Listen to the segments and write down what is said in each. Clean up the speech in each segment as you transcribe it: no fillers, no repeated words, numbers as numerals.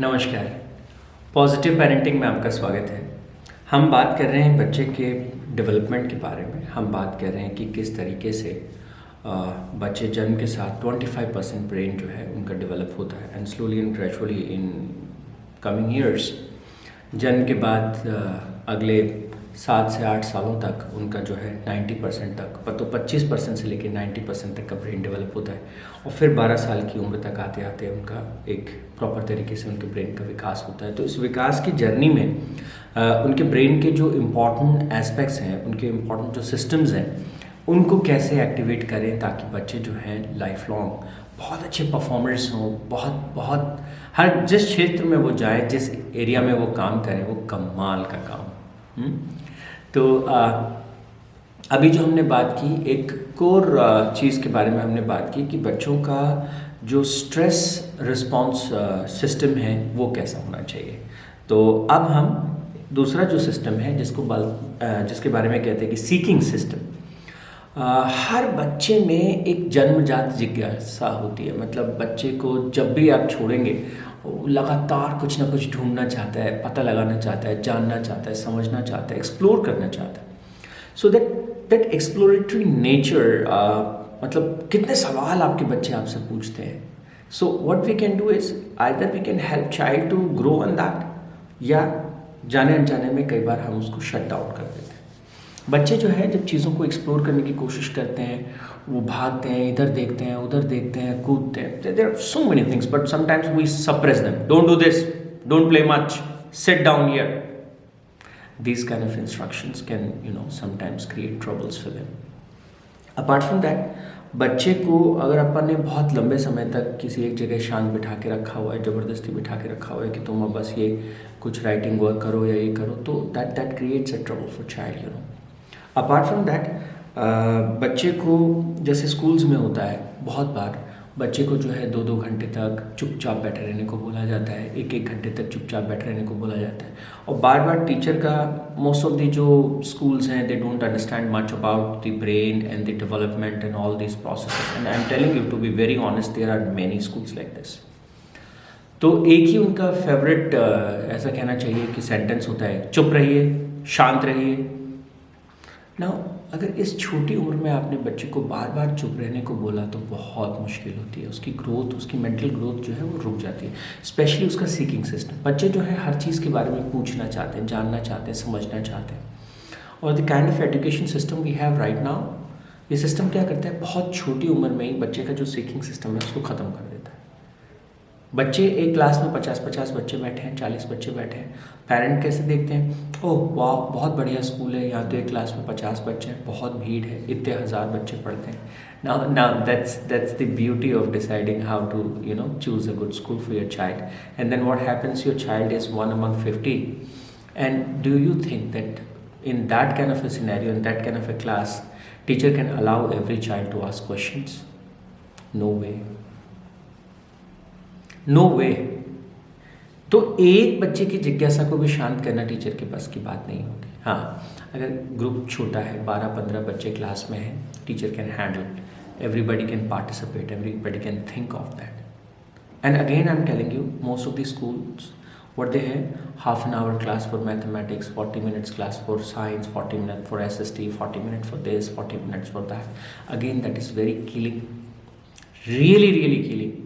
नमस्कार। Positive parenting में आपका स्वागत है। हम बात कर रहे हैं बच्चे के डेवलपमेंट के बारे में। हम बात कर रहे हैं कि किस तरीके से बच्चे जन्म के साथ 25% ब्रेन जो है उनका डेवलप होता है and slowly and gradually in coming years जन्म के बाद अगले 7 से 8 सालों तक उनका जो है 90% तक तो 25% से लेकर 90% तक का ब्रेन डेवलप होता है और फिर 12 साल की उम्र तक आते आते उनका एक प्रॉपर तरीके से उनके ब्रेन का विकास होता है। तो इस विकास की जर्नी में उनके ब्रेन के जो इम्पॉर्टेंट एस्पेक्ट्स हैं, उनके इम्पॉर्टेंट जो सिस्टम्स हैं, उनको कैसे एक्टिवेट करें ताकि बच्चे जो हैं लाइफ लॉन्ग बहुत अच्छे परफॉर्मर्स हों, बहुत हर जिस क्षेत्र में वो जाए, जिस एरिया में वो काम करें, वो कमाल का काम। तो अभी जो हमने बात की, एक कोर चीज़ के बारे में हमने बात की कि बच्चों का जो स्ट्रेस रिस्पॉन्स सिस्टम है वो कैसा होना चाहिए। तो अब हम दूसरा जो सिस्टम है जिसके बारे में कहते हैं कि सीकिंग सिस्टम। हर बच्चे में एक जन्मजात जिज्ञासा होती है। मतलब बच्चे को जब भी आप छोड़ेंगे वो लगातार कुछ ना कुछ ढूंढना चाहता है, पता लगाना चाहता है, जानना चाहता है, समझना चाहता है, एक्सप्लोर करना चाहता है। सो दैट एक्सप्लोरेटरी नेचर, मतलब कितने सवाल आपके बच्चे आपसे पूछते हैं। So what we can do is either we can help child to grow on that, या जाने अनजाने में कई बार हम उसको शट डाउन कर देते हैं। बच्चे जो है जब चीज़ों को एक्सप्लोर करने की कोशिश करते हैं, वो भागते हैं, इधर देखते हैं, उधर देखते हैं, कूदते हैं। There are so many things but sometimes we suppress them. Don't do this, don't play much, sit down here. These kind of instructions can sometimes create troubles for them. Apart from that, बच्चे को अगर अपन ने बहुत लंबे समय तक किसी एक जगह शांत बिठा के रखा हुआ है, ज़बरदस्ती बिठा के रखा हुआ है कि तुम अब बस ये कुछ राइटिंग वर्क करो या ये करो, तो that creates a trouble for child. Apart from that, बच्चे को जैसे स्कूल्स में होता है, बहुत बार बच्चे को जो है 2-2 घंटे तक चुपचाप बैठे रहने को बोला जाता है, 1-1 घंटे तक चुपचाप बैठे रहने को बोला जाता है। और बार बार टीचर का, मोस्ट ऑफ दी जो स्कूल्स हैं, they don't understand much about the brain and the development and all this processes. And I am telling you to be very honest, there are many schools like this. तो एक ही उनका favourite ऐसा कहना चाहिए कि sentence होता है, चुप रहिए, शांत रहिए। नाउ अगर इस छोटी उम्र में आपने बच्चे को बार बार चुप रहने को बोला तो बहुत मुश्किल होती है। उसकी ग्रोथ, उसकी मेंटल ग्रोथ जो है वो रुक जाती है, स्पेशली उसका सीकिंग सिस्टम। बच्चे जो है हर चीज़ के बारे में पूछना चाहते हैं, जानना चाहते हैं, समझना चाहते हैं। और the kind of education system we have right now, ये सिस्टम क्या करता है, बहुत छोटी उम्र में ही बच्चे का जो सीकिंग सिस्टम है उसको ख़त्म कर देता है। बच्चे एक क्लास में 50-50 बच्चे बैठे हैं, 40 बच्चे बैठे हैं। पेरेंट कैसे देखते हैं, ओह वाह बहुत बढ़िया स्कूल है, यहाँ तो एक क्लास में 50 बच्चे हैं, बहुत भीड़ है, इतने हज़ार बच्चे पढ़ते हैं। Now that's the beauty of deciding how to choose a good school for your child. And then what happens, your child is one among 50 and do you think that in that kind of a scenario, in that kind of a class, teacher can allow every child to ask questions? No way. No way. तो एक बच्चे की जिज्ञासा को भी शांत करना teacher के पास की बात नहीं होगी। हाँ, अगर ग्रुप छोटा है, 12-15 बच्चे क्लास में हैं, teacher can handle, everybody can participate, everybody can think of that. And again I am telling you, most of the schools what they have, half an hour class for mathematics, 40 minutes class for science, 40 minutes for SST, 40 minutes for this, 40 minutes for that. Again, that is very killing, really killing.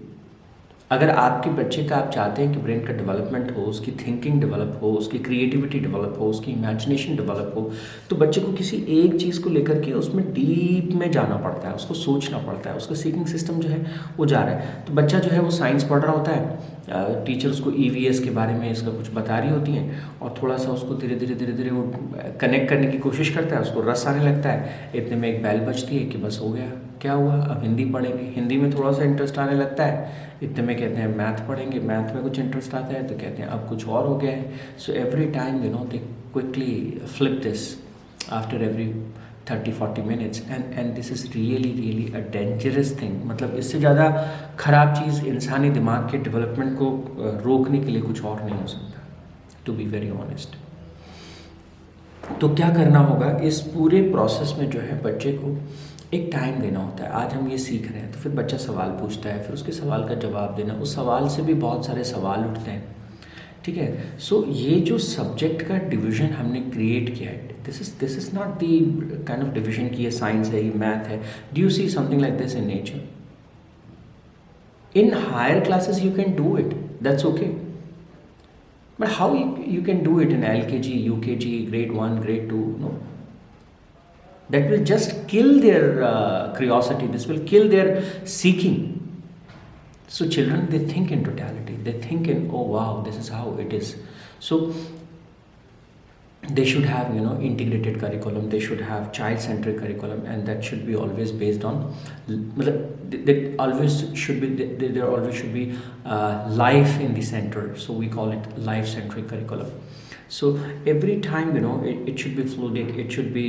अगर आपके बच्चे का आप चाहते हैं कि brain का development हो, उसकी थिंकिंग डेवलप हो, उसकी क्रिएटिविटी डेवलप हो, उसकी इमेजिनेशन डेवलप हो, तो बच्चे को किसी एक चीज़ को लेकर के उसमें डीप में जाना पड़ता है, उसको सोचना पड़ता है। उसका सीकिंग सिस्टम जो है वो जा रहा है। तो बच्चा जो है वो साइंस पढ़ रहा होता है, टीचर उसको EVS के बारे में इसका कुछ बता रही होती हैं और थोड़ा सा उसको धीरे धीरे वो कनेक्ट करने की कोशिश करता है, उसको रस आने लगता है। इतने में एक बेल बजती है कि बस हो गया, क्या हुआ, अब हिंदी पढ़ेंगे, हिंदी में थोड़ा सा इंटरेस्ट आने लगता है। इतने में कहते हैं मैथ पढ़ेंगे, मैथ में कुछ इंटरेस्ट आता है तो कहते हैं अब कुछ और हो गया है। So every time they quickly flip this after every 30-40 minutes and this is really a dangerous thing. मतलब इससे ज़्यादा ख़राब चीज़ इंसानी दिमाग के डेवलपमेंट को रोकने के लिए कुछ और नहीं हो सकता, टू बी वेरी ऑनेस्ट। तो क्या करना होगा, इस पूरे प्रोसेस में जो है बच्चे को एक टाइम देना होता है। आज हम ये सीख रहे हैं तो फिर बच्चा सवाल पूछता है, फिर उसके सवाल का जवाब देना, उस सवाल से भी बहुत सारे सवाल उठते हैं। ठीक है। सो ये जो सब्जेक्ट का डिवीजन हमने क्रिएट किया है, this is not the kind of division कि ये साइंस है, ये मैथ है। Do you see something like this in nature? In higher classes you can do it, that's okay, but how you can do it in LKG, UKG, grade 1, grade 2? No, that will just kill their curiosity, this will kill their seeking. So children, they think in totality, they think in, oh wow, this is how it is. So they should have, you know, integrated curriculum, they should have child centric curriculum, and that should be always based on that always should be there always should be life in the center, so we call it life centric curriculum. So every time, you know, it should be fluidic, it should be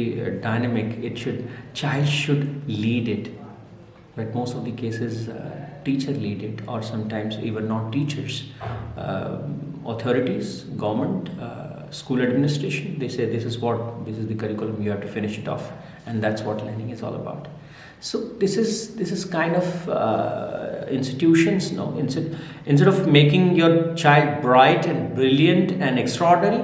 dynamic, child should lead it, but most of the cases teacher lead it, or sometimes even not teachers, authorities, government, school administration, they say this is the curriculum, you have to finish it off, and that's what learning is all about. So this is kind of institutions, no, instead of making your child bright and brilliant and extraordinary,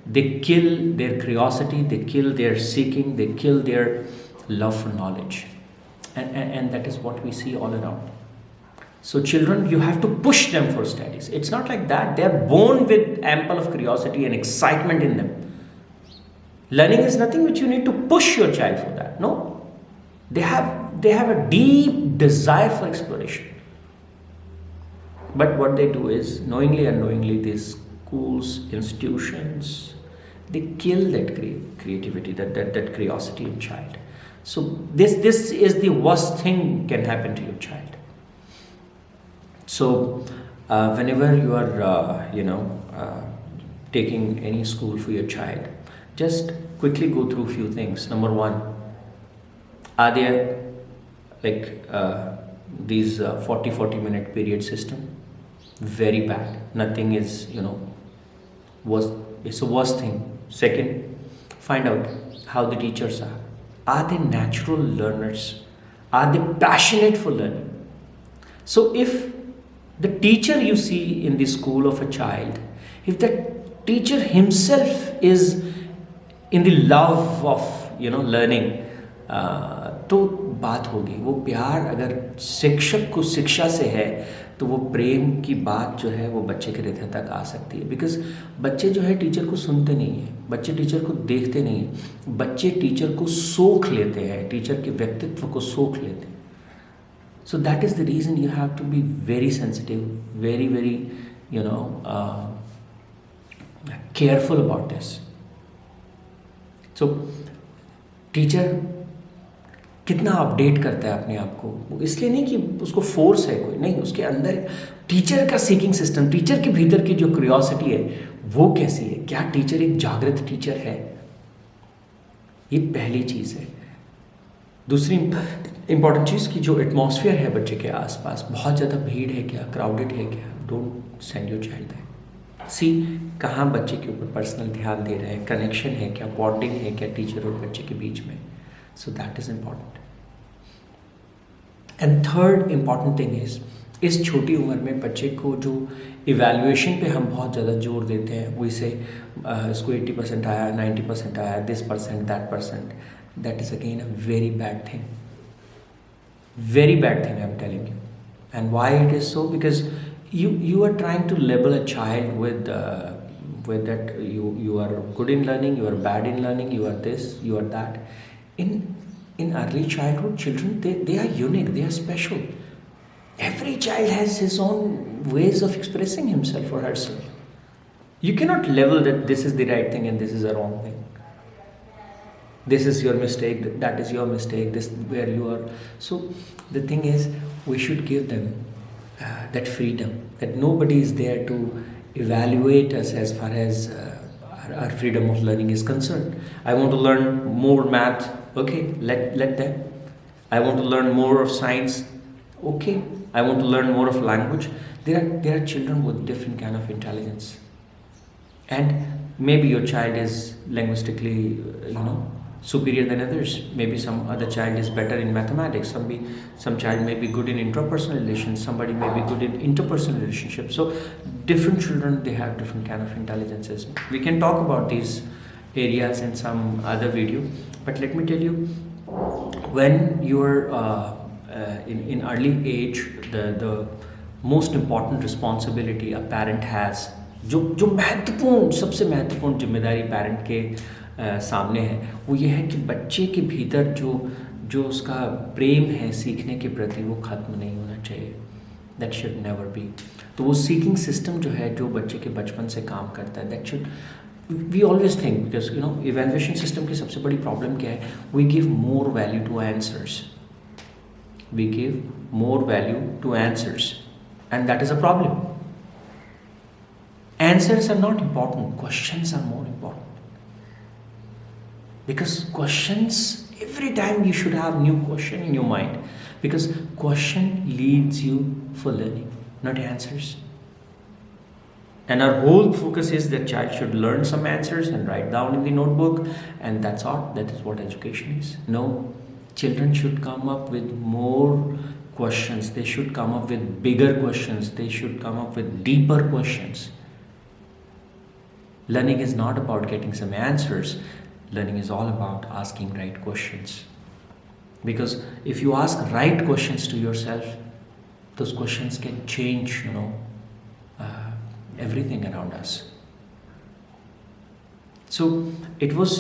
they kill their curiosity, they kill their seeking, they kill their love for knowledge, and that is what we see all around. So children, you have to push them for studies. It's not like that. They are born with ample of curiosity and excitement in them. Learning is nothing which you need to push your child for that. No. They have a deep desire for exploration. But what they do is, knowingly or unknowingly, these schools, institutions, they kill that creativity, that curiosity in child. So this is the worst thing can happen to your child. So whenever you are taking any school for your child, just quickly go through a few things. Number one, are there like these 40 minute period system? Very bad. Nothing is, you know, worst. It's the worst thing. Second, find out how the teachers are. Are they natural learners? Are they passionate for learning? So if the teacher you see in the school of a child, if that teacher himself is in the love of, you know, learning, तो बात होगी। वो प्यार अगर शिक्षक को शिक्षा से है, तो वो प्रेम की बात जो है वो बच्चे के हृदय तक आ सकती है। बिकॉज बच्चे जो है टीचर को सुनते नहीं हैं, बच्चे टीचर को देखते नहीं हैं, बच्चे टीचर को सोख लेते हैं, टीचर के व्यक्तित्व को सोख लेते हैं। So that is the reason you have to be very sensitive, very, you know, careful about this. So teacher कितना अपडेट करता है अपने आप को, इसलिए नहीं कि उसको फोर्स है कोई, नहीं, उसके अंदर टीचर का सीकिंग सिस्टम, टीचर के भीतर की जो क्यूरियोसिटी है वो कैसी है, क्या टीचर एक जागृत टीचर है, ये पहली चीज़ है। दूसरी इंपॉर्टेंट चीज़ की जो एटमॉस्फेयर है बच्चे के आसपास, बहुत ज़्यादा भीड़ है क्या, क्राउडेड है क्या, don't send your child there. See कहाँ बच्चे के ऊपर पर्सनल ध्यान दे रहे हैं, कनेक्शन है क्या, बॉन्डिंग है क्या टीचर और बच्चे के बीच में। So that is important. And third important thing is, इस छोटी उम्र में बच्चे को जो इवैल्यूएशन पे हम बहुत ज़्यादा जोर देते हैं, वो इसे इसको 80% आया, 90% आया, this percent, that percent, that is again a very bad thing. Very bad thing, I'm telling you. And why it is so? Because you are trying to label a child with that you are good in learning, you are bad in learning, you are this, you are that. In early childhood, children, they are unique, they are special. Every child has his own ways of expressing himself or herself. You cannot label that this is the right thing and this is the wrong thing. This is your mistake, that is your mistake, this where you are. So the thing is, we should give them that freedom, that nobody is there to evaluate us as far as our freedom of learning is concerned. I want to learn more math, okay, let them. I want to learn more of science, okay. I want to learn more of language. There are children with different kind of intelligence, and maybe your child is linguistically, superior than others. Maybe some other child is better in mathematics. Some child may be good in intrapersonal relations. Somebody may be good in interpersonal relationships. So different children, they have different kind of intelligences. We can talk about these areas in some other video, but let me tell you, when you're in early age, the most important responsibility a parent has, जो जो महत्वपूर्ण सबसे महत्वपूर्ण जिम्मेदारी parent के सामने है, वो ये है कि बच्चे के भीतर जो जो उसका प्रेम है सीखने के प्रति, वो ख़त्म नहीं होना चाहिए. That should never be. तो वो सीकिंग सिस्टम जो है, जो बच्चे के बचपन से काम करता है, that should, we always think, because you know evaluation system की सबसे बड़ी प्रॉब्लम क्या है, we give more value to answers. We give more value to answers, and that is a problem. Answers are not important, questions are more important. Because questions, every time you should have new question in your mind, because question leads you for learning, not answers. And our whole focus is that child should learn some answers and write down in the notebook, and that's all. That is what education is. No. Children should come up with more questions. They should come up with bigger questions. They should come up with deeper questions. Learning is not about getting some answers. Learning is all about asking right questions. Because if you ask right questions to yourself, those questions can change, everything around us. So it was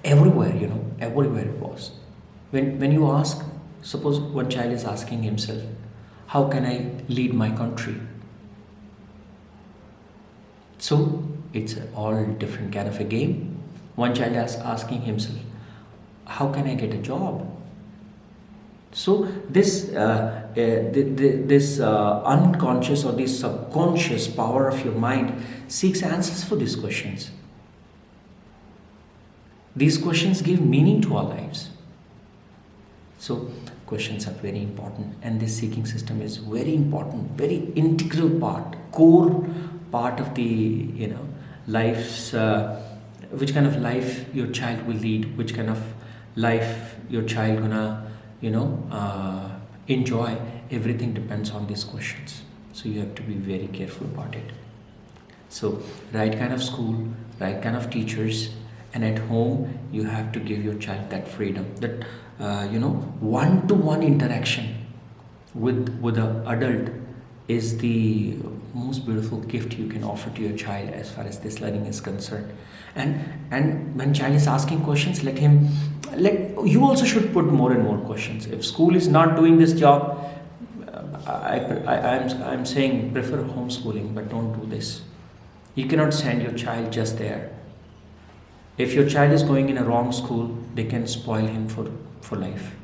everywhere, everywhere it was. When you ask, suppose one child is asking himself, how can I lead my country? So it's all different kind of a game. One child is asking himself, how can I get a job? So this unconscious or this subconscious power of your mind seeks answers for these questions. These questions give meaning to our lives. So questions are very important, and this seeking system is very important, very integral part, core part of the life's which kind of life your child will lead, which kind of life your child gonna enjoy. Everything depends on these questions. So you have to be very careful about it. So right kind of school, right kind of teachers, and at home you have to give your child that freedom, that one-to-one interaction with an adult is the most beautiful gift you can offer to your child as far as this learning is concerned. And when child is asking questions, let you also should put more and more questions. If school is not doing this job, I'm saying prefer homeschooling, but don't do this. You cannot send your child just there. If your child is going in a wrong school, they can spoil him for life,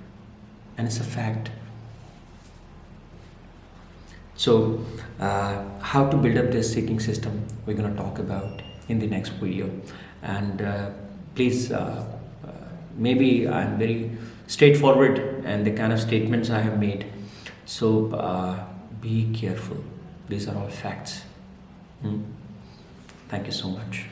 and it's a fact. So how to build up this seeking system, we're going to talk about in the next video. And please, maybe I'm very straightforward and the kind of statements I have made, so be careful. These are all facts. Thank you so much.